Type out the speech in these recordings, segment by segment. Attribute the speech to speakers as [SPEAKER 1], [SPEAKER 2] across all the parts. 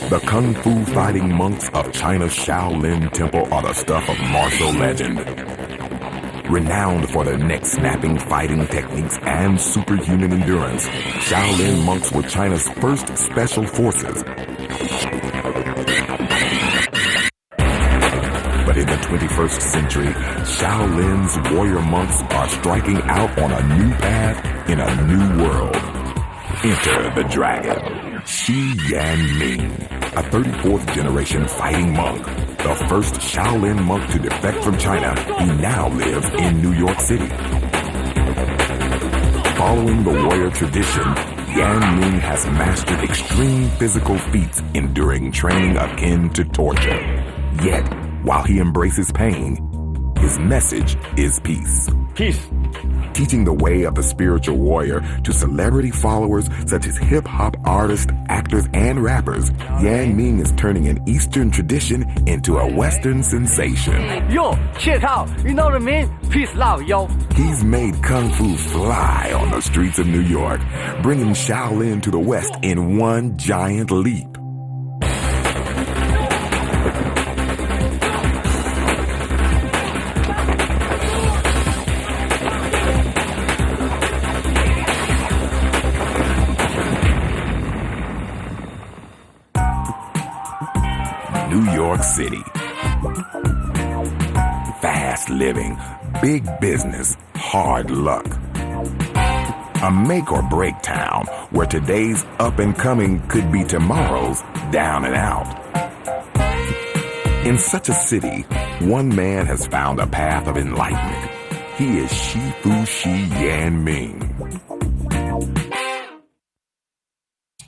[SPEAKER 1] The Kung Fu fighting monks of China's Shaolin Temple are the stuff of martial legend. Renowned for their neck-snapping fighting techniques and superhuman endurance, Shaolin monks were China's first special forces. But in the 21st century, Shaolin's warrior monks are striking out on a new path in a new world. Enter the dragon, Shi Yanming, a 34th generation fighting monk. The first Shaolin monk to defect from China, he now lives in New York City. Following the warrior tradition, Yanming has mastered extreme physical feats, enduring training akin to torture. Yet, while he embraces pain, his message is peace.
[SPEAKER 2] Peace.
[SPEAKER 1] Teaching the way of the spiritual warrior to celebrity followers such as hip-hop artists, actors, and rappers, Yanming is turning an Eastern tradition into a Western sensation.
[SPEAKER 2] Yo, check out. You know what I mean? Peace, love, yo.
[SPEAKER 1] He's made Kung Fu fly on the streets of New York, bringing Shaolin to the West in one giant leap. New York City. Fast living, big business, hard luck. A make or break town where today's up and coming could be tomorrow's down and out. In such a city, one man has found a path of enlightenment. He is Shifu Shi Yanming.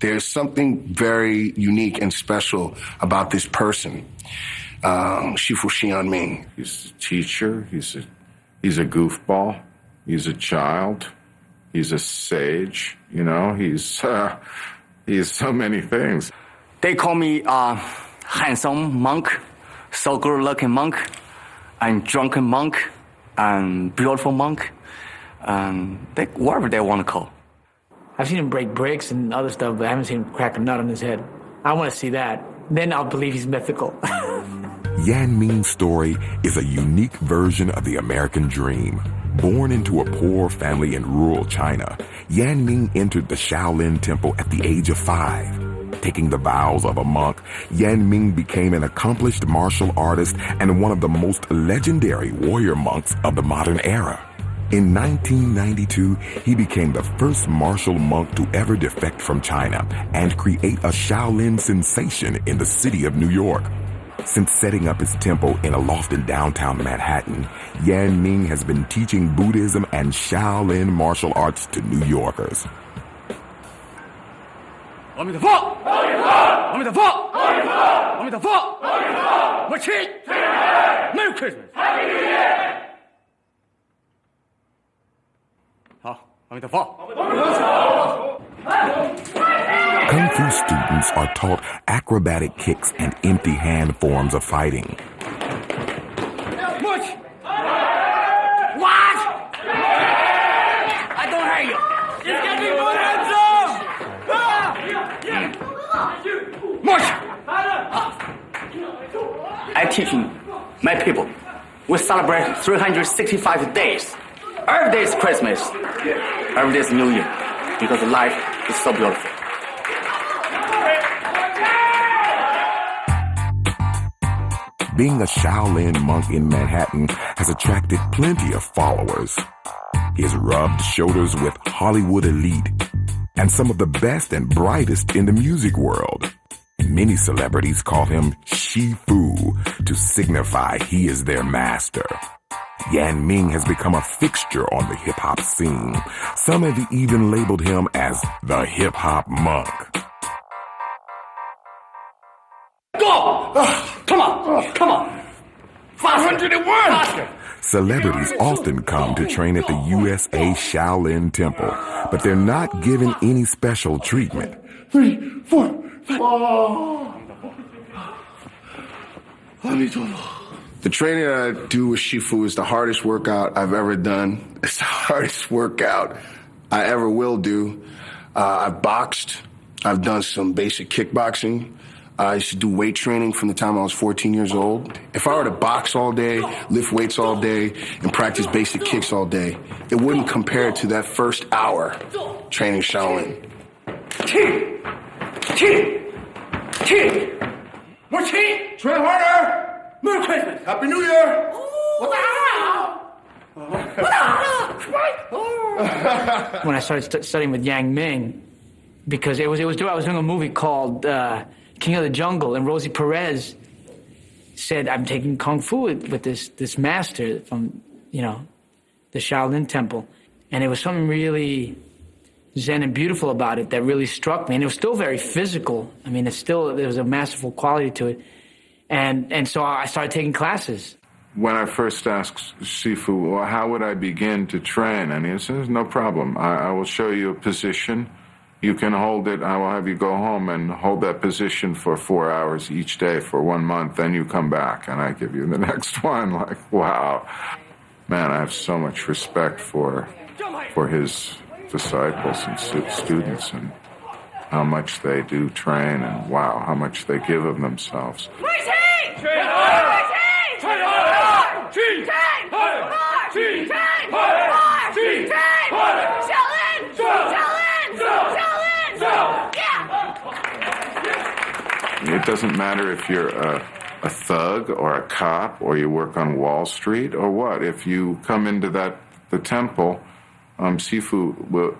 [SPEAKER 3] There's something very unique and special about this person, Shifu Shi Yanming.
[SPEAKER 4] He's a teacher. He's a goofball. He's a child. He's a sage. You know, he's so many things.
[SPEAKER 2] They call me handsome monk, so good-looking monk, and drunken monk, and beautiful monk, and whatever they want to call.
[SPEAKER 5] I've seen him break bricks and other stuff, but I haven't seen him crack a nut on his head. I want to see that. Then I'll believe he's mythical.
[SPEAKER 1] Yanming's story is a unique version of the American dream. Born into a poor family in rural China, Yanming entered the Shaolin Temple at the age of 5. Taking the vows of a monk, Yanming became an accomplished martial artist and one of the most legendary warrior monks of the modern era. In 1992, he became the first martial monk to ever defect from China and create a Shaolin sensation in the city of New York. Since setting up his temple in a loft in downtown Manhattan, Yanming has been teaching Buddhism and Shaolin martial arts to New Yorkers.
[SPEAKER 2] 阿弥陀佛，阿弥陀佛，阿弥陀佛，阿弥陀佛，我去，Merry Christmas， Happy New Year。好，阿弥陀佛。
[SPEAKER 1] Kung Fu students are taught acrobatic kicks and empty hand forms of fighting.
[SPEAKER 2] What? I don't hear you. It's getting more handsome. March. I teach my people. We celebrate 365 days. Every day is Christmas. Every day is New Year. Because life is so beautiful.
[SPEAKER 1] Being a Shaolin monk in Manhattan has attracted plenty of followers. He has rubbed shoulders with Hollywood elite and some of the best and brightest in the music world. Many celebrities call him Shifu to signify he is their master. Yanming has become a fixture on the hip-hop scene. Some have even labeled him as the hip-hop monk.
[SPEAKER 2] Go! Come on! 501! Faster!
[SPEAKER 1] Celebrities often come to train at the USA Shaolin Temple, but they're not given any special treatment.
[SPEAKER 3] 3, 4, 5. The training that I do with Shifu is the hardest workout I've ever done. It's the hardest workout I ever will do. I've boxed. I've done some basic kickboxing. I used to do weight training from the time I was 14 years old. If I were to box all day, lift weights all day, and practice basic kicks all day, it wouldn't compare to that first hour training Shaolin.
[SPEAKER 6] More tea! Train harder! Merry Christmas! Happy New Year!
[SPEAKER 5] When I started studying with Yang Ming, because I was doing a movie called King of the Jungle, and Rosie Perez said, I'm taking Kung Fu with this master from, the Shaolin Temple. And it was something really zen and beautiful about it that really struck me. And it was still very physical. I mean, there was a masterful quality to it. And so I started taking classes.
[SPEAKER 4] When I first asked Sifu, well, how would I begin to train? And he says, no problem. I will show you a position. You can hold it. I will have you go home and hold that position for 4 hours each day for 1 month. Then you come back and I give you the next one. Like, wow. Man, I have so much respect for his disciples and students and how much they do train and wow, how much they give of themselves. It doesn't matter if you're a thug or a cop or you work on Wall Street or what. If you come into the temple, Sifu will,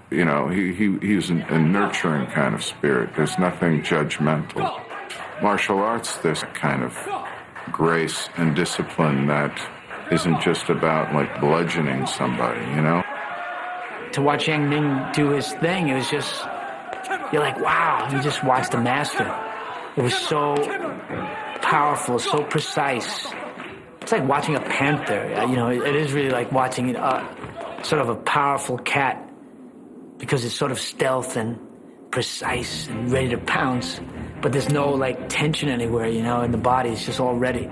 [SPEAKER 4] he's a nurturing kind of spirit. There's nothing judgmental. Martial arts, there's a kind of grace and discipline that isn't just about like bludgeoning somebody,
[SPEAKER 5] To watch Yang Ming do his thing, it was just, you're like, wow, you just watched the master. It was so powerful, so precise. It's like watching a panther. It is really like watching sort of a powerful cat because it's sort of stealth and precise and ready to pounce. But there's no like tension anywhere, in the body. It's just all ready.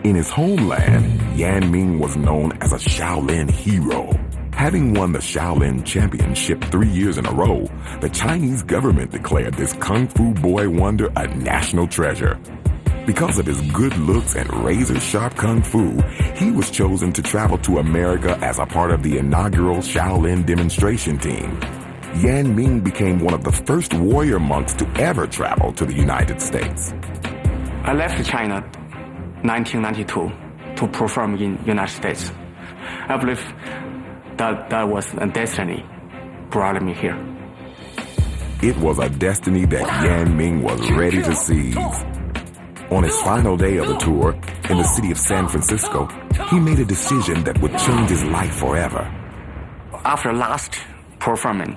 [SPEAKER 1] In his homeland, Yan Ming was known as a Shaolin hero. Having won the Shaolin Championship 3 years in a row, the Chinese government declared this Kung Fu boy wonder a national treasure. Because of his good looks and razor-sharp Kung Fu, he was chosen to travel to America as a part of the inaugural Shaolin demonstration team. Yan Ming became one of the first warrior monks to ever travel to the United States.
[SPEAKER 2] I left China 1992 to perform in United States. I believe that was a destiny brought me here.
[SPEAKER 1] It was a destiny that Yan Ming was ready to seize. On his final day of the tour, in the city of San Francisco, he made a decision that would change his life forever.
[SPEAKER 2] After last performance,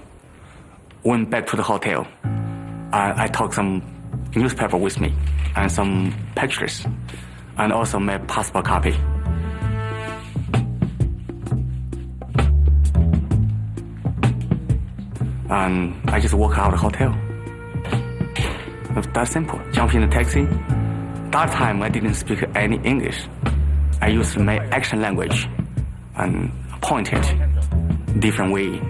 [SPEAKER 2] went back to the hotel. I took some newspaper with me and some pictures, and also my passport copy. And I just walk out of the hotel. That's simple. Jump in the taxi. That time I didn't speak any English. I used my action language and pointed different way.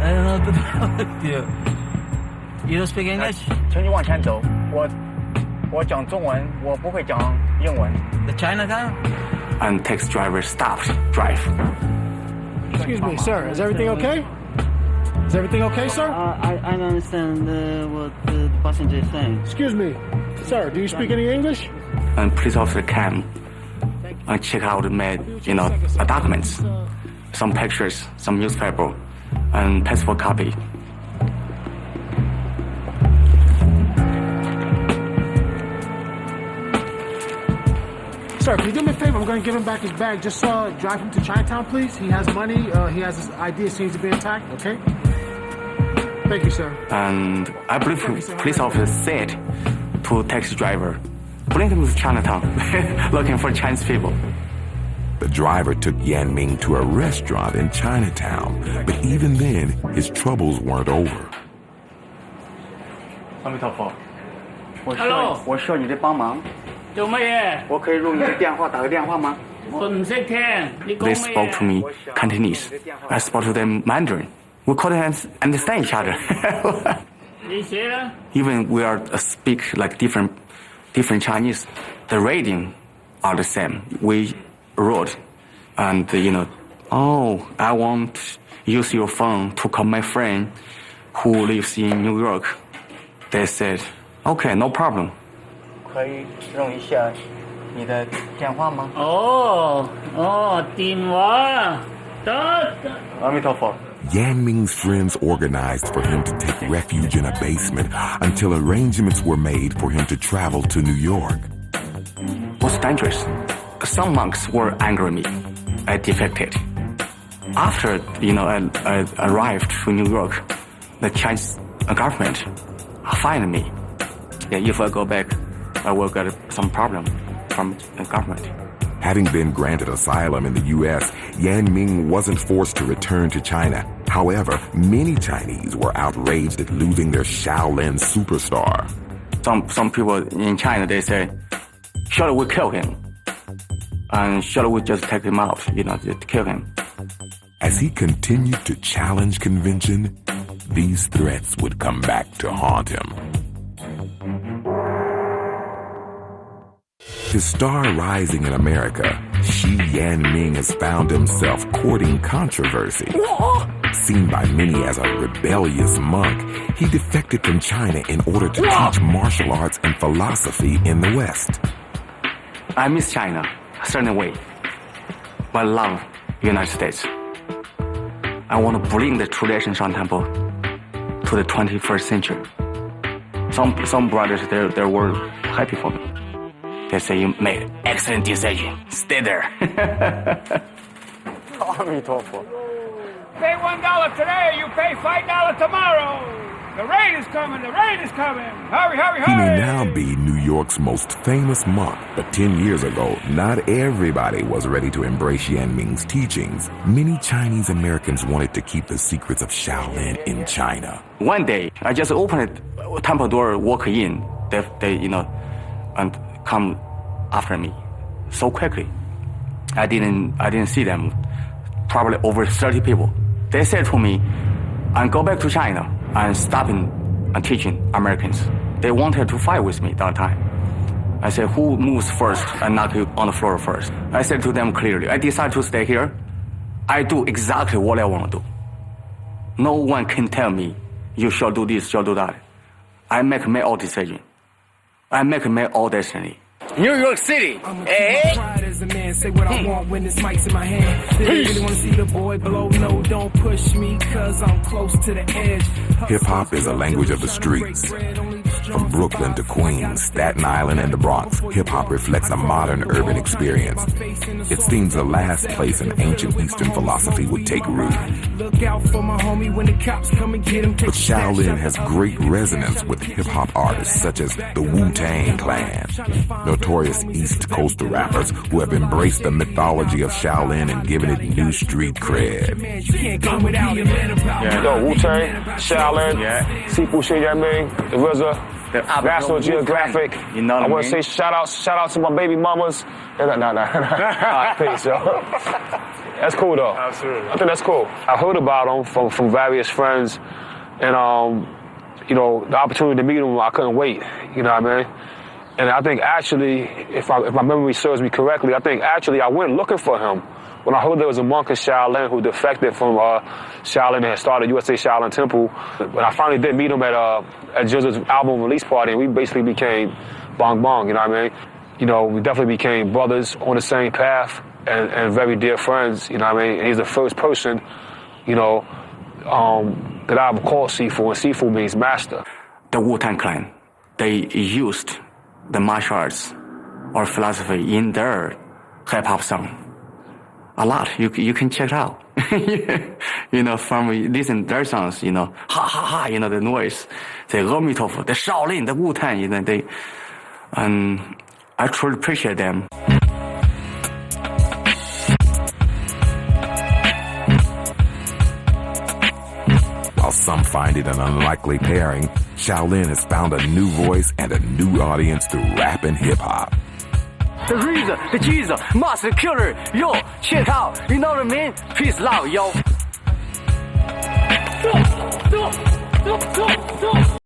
[SPEAKER 7] I don't know what to do with you. You don't speak English?
[SPEAKER 8] 请你往前走，我讲中文，我不会讲英文。
[SPEAKER 7] The Chinatown?
[SPEAKER 2] And taxi driver stopped drive.
[SPEAKER 9] Excuse me, sir. Is everything okay? Is everything okay, sir?
[SPEAKER 7] I don't understand what the passenger is saying.
[SPEAKER 9] Excuse me, sir. Do you speak any English?
[SPEAKER 2] And police officer came and check out my, documents, some pictures, some newspaper, and passport copy.
[SPEAKER 9] Sir, can you do me a favor? I'm going to give him back his bag. Just drive him to Chinatown, please. He has money. He has his ID. Seems to be intact. Okay? Thank you, sir.
[SPEAKER 2] And I believe police officer said to taxi driver, bring him to Chinatown, looking for Chinese people.
[SPEAKER 1] The driver took Yan Ming to a restaurant in Chinatown, but even then, his troubles weren't over.
[SPEAKER 2] 阿弥陀佛，
[SPEAKER 5] Hello.
[SPEAKER 2] 我需要你的帮忙。
[SPEAKER 5] 做乜嘢？
[SPEAKER 2] 我可以用你的电话打个电话吗？
[SPEAKER 5] 我唔識聽，你講
[SPEAKER 2] They
[SPEAKER 5] 乜
[SPEAKER 2] spoke to
[SPEAKER 5] 嘢？
[SPEAKER 2] me Cantonese. I spoke to them Mandarin. We couldn't understand each other. Even we are speak like different Chinese, the reading are the same. We wrote, and I want to use your phone to call my friend who lives in New York. They said, okay, no problem.
[SPEAKER 8] 可以用一下你的电话吗？
[SPEAKER 7] 电话得。
[SPEAKER 8] 阿弥陀佛。
[SPEAKER 1] Yan Ming's friends organized for him to take refuge in a basement until arrangements were made for him to travel to New York.
[SPEAKER 2] It was dangerous. Some monks were angry at me. I defected. After, I arrived to New York, the Chinese government fined me. If I go back, I will get some problem from the government.
[SPEAKER 1] Having been granted asylum in the U.S., Yan Ming wasn't forced to return to China. However, many Chinese were outraged at losing their Shaolin superstar.
[SPEAKER 2] Some people in China, they say, shall we kill him? And shall we just take him out, just kill him?
[SPEAKER 1] As he continued to challenge convention, these threats would come back to haunt him. His star rising in America, Yan Ming has found himself courting controversy. Seen by many as a rebellious monk, he defected from China in order to teach martial arts and philosophy in the West.
[SPEAKER 2] I miss China, a certain way, but I love the United States. I want to bring the tradition Shan Temple to the 21st century. Some brothers, they were happy for me. They say you made excellent decision. Stay there.
[SPEAKER 8] 阿弥陀佛。
[SPEAKER 6] Pay $1 today, you pay $5 tomorrow. The rain is coming, the rain is coming. Hurry, hurry,
[SPEAKER 1] He may
[SPEAKER 6] hurry.
[SPEAKER 1] now be New York's most famous monk, but 10 years ago, not everybody was ready to embrace Yan Ming's teachings. Many Chinese Americans wanted to keep the secrets of Shaolin in China.
[SPEAKER 2] One day, I just opened the temple door, walk in. They and come after me so quickly. I didn't see them. Probably over 30 people. They said to me, "And go back to China and stop and teaching Americans." They wanted to fight with me that time. I said, "Who moves first and knock you on the floor first?" I said to them clearly, "I decided to stay here. I do exactly what I want to do. No one can tell me you shall do this, shall do that. I make my own decision. I make my own destiny." New York City. Hey.
[SPEAKER 10] As a man, say what I want when this mic's in my hand. They really want to see the boy below. No, don't push me, cause I'm close to the edge.
[SPEAKER 1] Hip-hop is a language of the streets. From Brooklyn to Queens, Staten Island, and the Bronx, hip-hop reflects a modern urban experience. It seems the last place an ancient Eastern philosophy would take root.
[SPEAKER 10] Look out for my homie when the cops come and get him.
[SPEAKER 1] But Shaolin has great resonance with hip-hop artists such as the Wu-Tang Clan, notorious East Coastal rappers who have embraced the mythology of Shaolin and given it new street cred.
[SPEAKER 11] Yo, Wu-Tang, Shaolin, Sifu Yan Ming, the RZA, National Geographic. I want to say shout out to my baby mamas. Nah. Peace, yo. That's cool though. Absolutely. I think that's cool. I heard about them from various friends, and the opportunity to meet them, I couldn't wait. You know what I mean? And I think actually, if my memory serves me correctly, I think actually I went looking for him when I heard there was a monk in Shaolin who defected from Shaolin and had started USA Shaolin Temple. But I finally did meet him at Jizz's album release party, and we basically became bong, you know what I mean? We definitely became brothers on the same path and very dear friends, you know what I mean? And he's the first person, that I would call Sifu, and Sifu means master.
[SPEAKER 2] The Wu-Tang Clan, they used the martial arts or philosophy in their hip-hop song. A lot. You can check it out. From listen their songs, ha ha ha, the noise, the A弥陀佛, the Shaolin, the Wu-Tang, and I truly appreciate them.
[SPEAKER 1] While some find it an unlikely pairing, Shaolin has found a new voice and a new audience through rap and hip-hop.
[SPEAKER 2] The reason, the Jesus, master killer, yo, check out, you know what I mean? Peace, love, yo.